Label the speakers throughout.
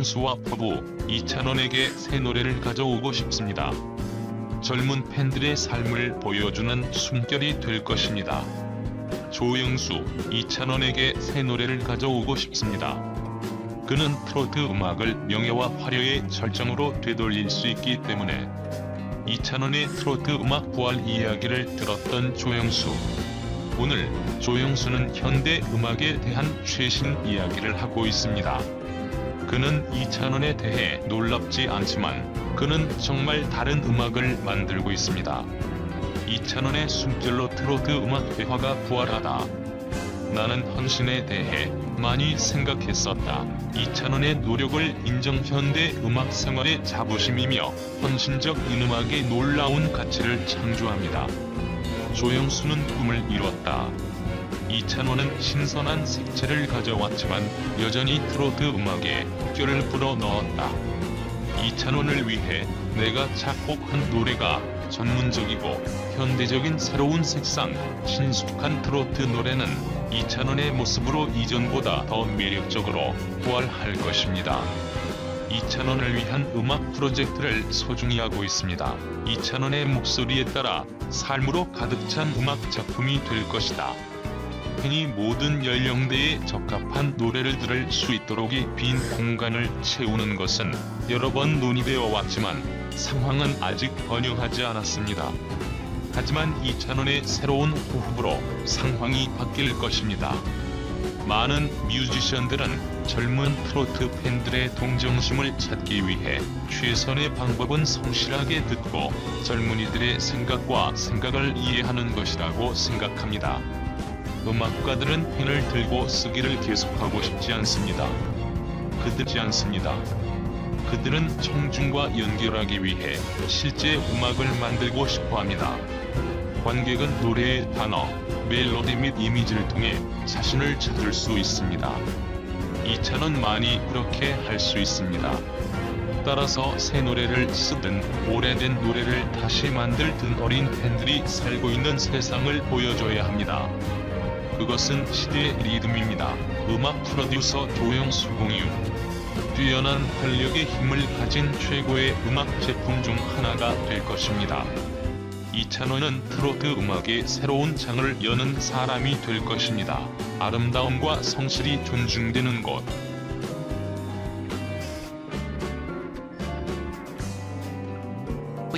Speaker 1: 조영수와 부부 이찬원에게 새 노래를 가져오고 싶습니다. 젊은 팬들의 삶을 보여주는 숨결이 될 것입니다. 조영수, 이찬원에게 새 노래를 가져오고 싶습니다. 그는 트로트 음악을 명예와 화려의 절정으로 되돌릴 수 있기 때문에. 이찬원의 트로트 음악 부활 이야기를 들었던 조영수. 오늘 조영수는 현대 음악에 대한 최신 이야기를 하고 있습니다. 그는 이찬원에 대해 놀랍지 않지만 그는 정말 다른 음악을 만들고 있습니다. 이찬원의 숨결로 트로트 음악 회화가 부활하다. 나는 헌신에 대해 많이 생각했었다. 이찬원의 노력을 인정 현대 음악 생활의 자부심이며 헌신적 인음악의 놀라운 가치를 창조합니다. 조영수는 꿈을 이뤘다. 이찬원은 신선한 색채를 가져왔지만 여전히 트로트 음악에 뼈를 불어넣었다. 이찬원을 위해 내가 작곡한 노래가 전문적이고 현대적인 새로운 색상, 친숙한 트로트 노래는 이찬원의 모습으로 이전보다 더 매력적으로 부활할 것입니다. 이찬원을 위한 음악 프로젝트를 소중히 하고 있습니다. 이찬원의 목소리에 따라 삶으로 가득 찬 음악 작품이 될 것이다. 팬이 모든 연령대에 적합한 노래를 들을 수 있도록 이 빈 공간을 채우는 것은 여러 번 논의되어 왔지만 상황은 아직 번영하지 않았습니다. 하지만 이찬원의 새로운 호흡으로 상황이 바뀔 것입니다. 많은 뮤지션들은 젊은 트로트 팬들의 동정심을 찾기 위해 최선의 방법은 성실하게 듣고 젊은이들의 생각을 이해하는 것이라고 생각합니다. 음악가들은 펜을 들고 쓰기를 계속하고 싶지 않습니다. 그들은 청중과 연결하기 위해 실제 음악을 만들고 싶어합니다. 관객은 노래의 단어, 멜로디 및 이미지를 통해 자신을 찾을 수 있습니다. 이찬원만이 그렇게 할 수 있습니다. 따라서 새 노래를 쓰든 오래된 노래를 다시 만들든 어린 팬들이 살고 있는 세상을 보여줘야 합니다. 그것은 시대의 리듬입니다. 음악 프로듀서 조영수 공유. 뛰어난 활력의 힘을 가진 최고의 음악 제품 중 하나가 될 것입니다. 이찬원은 트로트 음악의 새로운 장을 여는 사람이 될 것입니다. 아름다움과 성실이 존중되는 곳.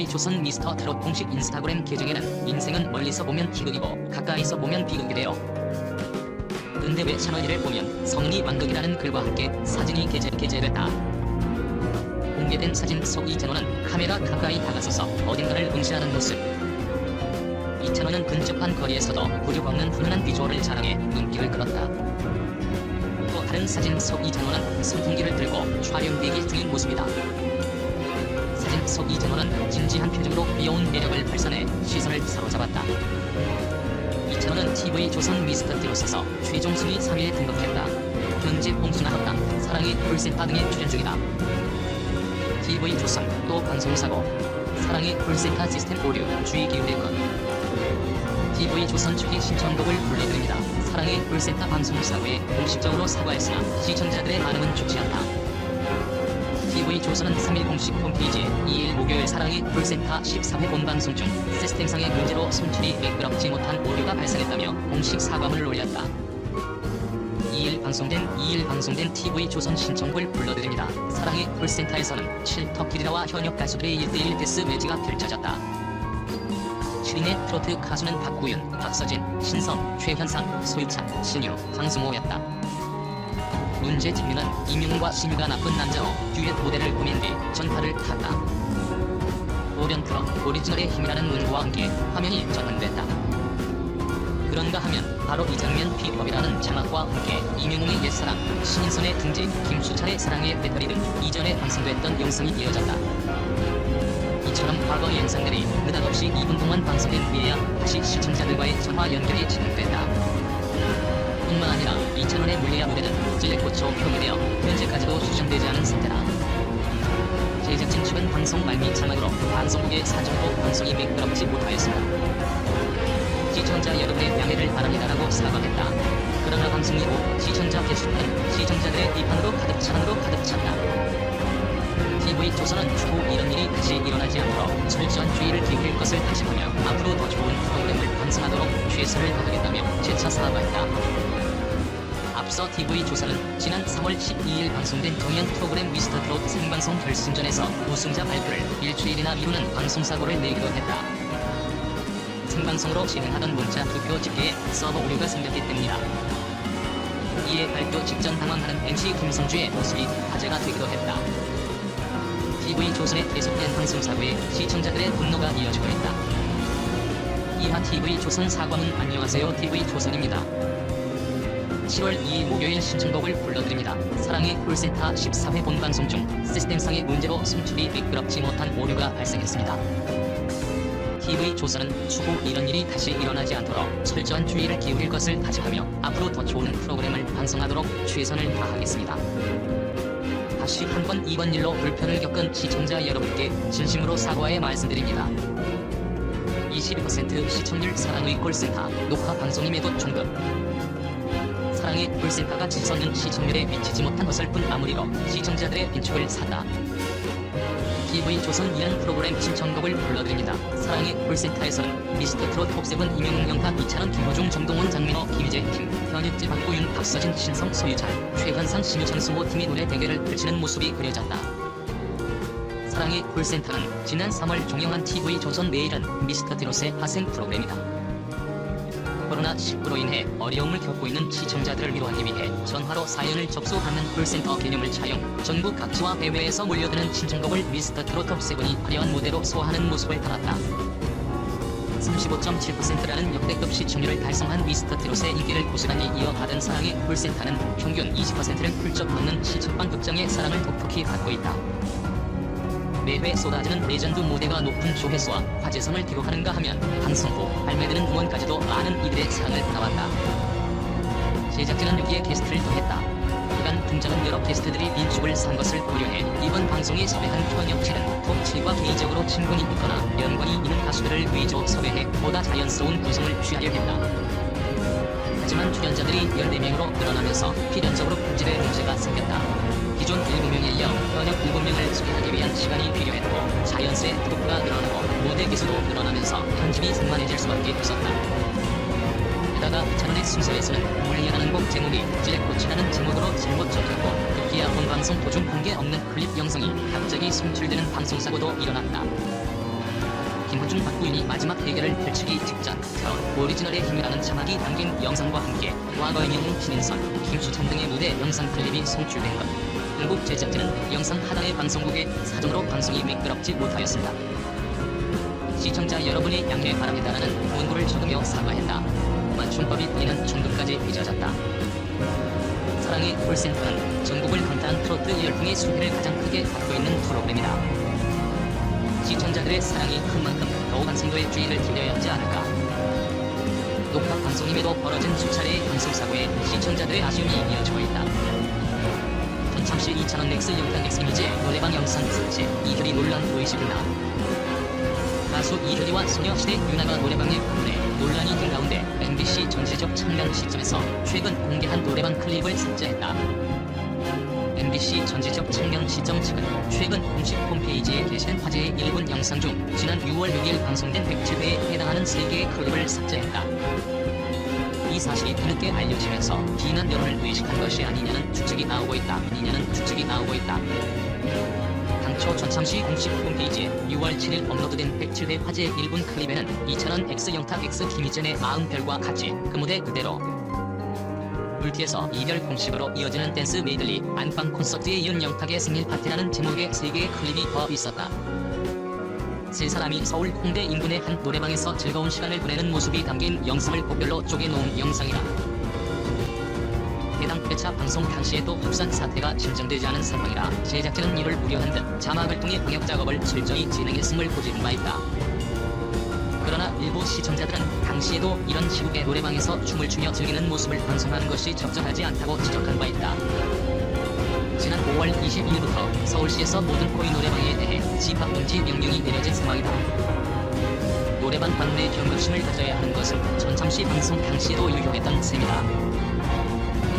Speaker 2: 조선 미스터 트롯 공식 인스타그램 계정에는 인생은 멀리서 보면 희극이고 가까이서 보면 비극이래요. 근데 왜 채널1을 보면 성은이 완극이라는 글과 함께 사진이 게재됐다. 공개된 사진 속 이찬원은 카메라 가까이 다가서서 어딘가를 응시하는 모습. 이찬원은 근접한 거리에서도 굴욕 없는 훈훈한 비주얼을 자랑해 눈길을 끌었다. 또 다른 사진 속 이찬원은 선풍기를 들고 촬영 대기 중인 모습이다. 사진 속 이찬원은 진지한 표정으로 귀여운 매력을 발산해 시선을 사로잡았다. 이찬원은 TV조선 미스터 트롯에서 최종 순위 3위에 등극했다. 현재 봉준아 합당, 사랑의 콜센터 등에 출연 중이다. TV조선 또 방송사고 사랑의 콜센터 시스템 오류 주의 기울일 것. TV조선 측이 신청곡을 불러드립니다. 사랑의 콜센터 방송사고에 공식적으로 사과했으나 시청자들의 반응은 좋지 않다. TV조선은 3일 공식 홈페이지에 2일 목요일 사랑의 콜센터 14회 본방송 중 시스템상의 문제로 송출이 매끄럽지 못한 오류가 발생했다며 공식 사과문을 올렸다. 2일 방송된 TV조선 신청곡을 불러드립니다. 사랑의 콜센터에서는 7터키리라와 현역 가수들의 1대1 데스 매치가 펼쳐졌다. 7인의 트로트 가수는 박구윤, 박서진, 신성, 최현상, 소유찬, 신유, 강승호였다. 문제 장면은 이명웅과 신유가 나쁜 남자로 듀엣 무대를 꾸민 뒤 전파를 탔다. 오련 트롯 오리지널의 힘이라는 문구와 함께 화면이 전환됐다. 그런가 하면 바로 이 장면 비법이라는 자막과 함께 이명웅의 옛사랑, 신인선의 등지, 김수찬의 사랑의 배터리 등 이전에 방송됐던 영상이 이어졌다. 이처럼 과거 영상들이 느닷없이 2분 동안 방송된 뒤에야 다시 시청자들과의 전화 연결이 진행됐다. 뿐만 아니라 이찬원의 물리야 무대는 찔레꽃으로 표기되어 현재까지도 수정되지 않은 상태다. 제작진 측은 방송 말미 자막으로 방송국의 사정으로 방송이 매끄럽지 못하였습니다. 시청자 여러분의 양해를 바랍니다라고 사과했다. 그러나 방송 이후 시청자 게시판은 시청자들의 비판으로 가득 찼다. TV 조선은 추후 이런 일이 다시 일어나지 않도록 철저한 주의를 기울일 것을 다짐하며 앞으로 더 좋은 프로그램을 방송하도록 최선을 다하겠다며 재차 사과했다. 앞서 TV조선은 지난 3월 12일 방송된 경연 프로그램 미스터트롯 생방송 결승전에서 우승자 발표를 일주일이나 미루는 방송사고를 내기도 했다. 생방송으로 진행하던 문자 투표 집계에 서버 오류가 생겼기 때문이다. 이에 발표 직전 당황하는 MC 김성주의 모습이 화제가 되기도 했다. TV조선의 계속된 방송사고에 시청자들의 분노가 이어지고 있다. 이하 TV조선 사과문. 안녕하세요, TV조선입니다. 7월 2일 목요일 신청곡을 불러드립니다. 사랑의 콜센터 14회 본방송 중 시스템상의 문제로 송출이 매끄럽지 못한 오류가 발생했습니다. TV조선은 추후 이런 일이 다시 일어나지 않도록 철저한 주의를 기울일 것을 다짐하며 앞으로 더 좋은 프로그램을 방송하도록 최선을 다하겠습니다. 다시 한번 이번 일로 불편을 겪은 시청자 여러분께 진심으로 사과의 말씀드립니다. 22% 시청률 사랑의 콜센터 녹화 방송임에도 종급. 사랑의 콜센터가 지선은 시청률에 미치지 못한 어설픈 마무리로 시청자들의 빈축을 샀다. TV조선 이란 프로그램 신청곡을 불러드립니다. 사랑의 콜센터에서는 미스터트롯 톱7 이명웅 영탁 이찬원 김호중 정동원 장민호 김희재 김 현익재 박보윤 박서진 신성 소유찬 최관상 심유찬 수호 팀이 노래 대결을 펼치는 모습이 그려졌다. 사랑의 콜센터는 지난 3월 종영한 TV조선 내일은 미스터트롯의 파생 프로그램이다. 코로나19로 인해 어려움을 겪고 있는 시청자들을 위로하기 위해 전화로 사연을 접수하는 콜센터 개념을 차용 전국 각지와 해외에서 몰려드는 신청곡을 미스터트롯 톱7이 화려한 무대로 소화하는 모습을 담았다. 35.7%라는 역대급 시청률을 달성한 미스터트롯의 인기를 고스란히 이어받은 사랑의 콜센터는 평균 20%를 훌쩍 넘는 시청방 극장의 사랑을 독특히 받고 있다. 매회 쏟아지는 레전드 무대가 높은 조회수와 화제성을 기록하는가 하면 방송 후 발매되는 음원까지도 많은 이들의 사랑을 받아왔다. 제작진은 여기에 게스트를 더했다. 그간 등장한 여러 게스트들이 빈축을 산 것을 고려해 이번 방송에 섭외한 현역체는 톱7과 개인적으로 친분이 있거나 연관이 있는 가수들을 위조 섭외해 보다 자연스러운 구성을 취하려 했다. 하지만 출연자들이 14명으로 늘어나면서 필연적으로 편집에 문제가 생겼다. 기존 7명에 이어 현역 7명을 섭외하기 위한 시간이 필요했고 자연스레 토크가 늘어나고 무대 기수도 늘어나면서 편집이 산만해질 수밖에 없었다. 게다가 이찬원의 순서에서는 물리라는 곡 제목이 찔꽃이라는 제목으로 잘못 적혔고 급기야 본방송 도중 관계 없는 클립 영상이 갑자기 송출되는 방송사고도 일어났다. 김호중 박구윤이 마지막 대결을 펼치기 직전 더 오리지널의 힘이라는 자막이 담긴 영상과 함께 과거의 영웅 신인선, 김수찬 등의 무대 영상 클립이 송출된 것. 결국 제작진은 영상 하나의 방송국에 사정으로 방송이 매끄럽지 못하였습니다. 시청자 여러분의 양해 바랍니다라는 문구를 적으며 사과했다. 맞춤법이 뛰는 종급까지 빚어졌다. 사랑의 콜센터는 전국을 강타한 트로트 열풍의 수혜를 가장 크게 받고 있는 프로그램이다. 시청자들의 사랑이 큰 만큼 더욱 완성도에 주의를 기울여야 하지 않을까. 녹화 방송임에도 벌어진 수차례의 방송사고에 시청자들의 아쉬움이 이어지고 있다. 전참시 이찬원 넥스 영탁 엑스미제 노래방 영상 삭제 이효리 논란 보이시구나. 가수 이효리와 소녀시대 유나가 노래방에 방문해 논란이 된 가운데 MBC 전체적 참여 시점에서 최근 공개한 노래방 클립을 삭제했다. MBC 전지적 청년 시점 측은 최근 공식 홈페이지에 게시된 화제의 1분 영상 중 지난 6월 6일 방송된 107회에 해당하는 3개의 클립을 삭제했다. 이 사실이 뒤늦게 알려지면서 비난 여론을 의식한 것이 아니냐는 추측이 나오고 있다. 당초 전참시 공식 홈페이지에 6월 7일 업로드된 107회 화제의 1분 클립에는 이찬원 X 영탁 X 김희진의 마음별과 같이 그 무대 그대로 물티에서 이별 공식으로 이어지는 댄스 메들리 안방 콘서트에 이은 영탁의 생일 파티라는 제목의 3개의 클립이 더 있었다. 세 사람이 서울 홍대 인근의 한 노래방에서 즐거운 시간을 보내는 모습이 담긴 영상을 곡별로 쪼개놓은 영상이다. 해당 회차 방송 당시에도 확산 사태가 진정되지 않은 상황이라 제작진은 이를 우려한 듯 자막을 통해 방역 작업을 철저히 진행했음을 고지른 바 있다. 그러나 일부 시청자들은 당시에도 이런 시국의 노래방에서 춤을 추며 즐기는 모습을 방송하는 것이 적절하지 않다고 지적한 바 있다. 지난 5월 22일부터 서울시에서 모든 코인 노래방에 대해 집합금지 명령이 내려진 상황이다. 노래방 방내 경각심을 가져야 하는 것은 전참시 방송 당시에도 유효했던 셈이다.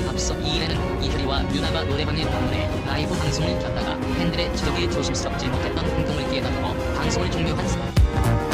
Speaker 2: 앞서 2일에는 이효리와 유나가 노래방에 방문해 라이브 방송을 켰다가 팬들의 지적이 조심스럽지 못했던 행동을 기에다 두고 방송을 종료한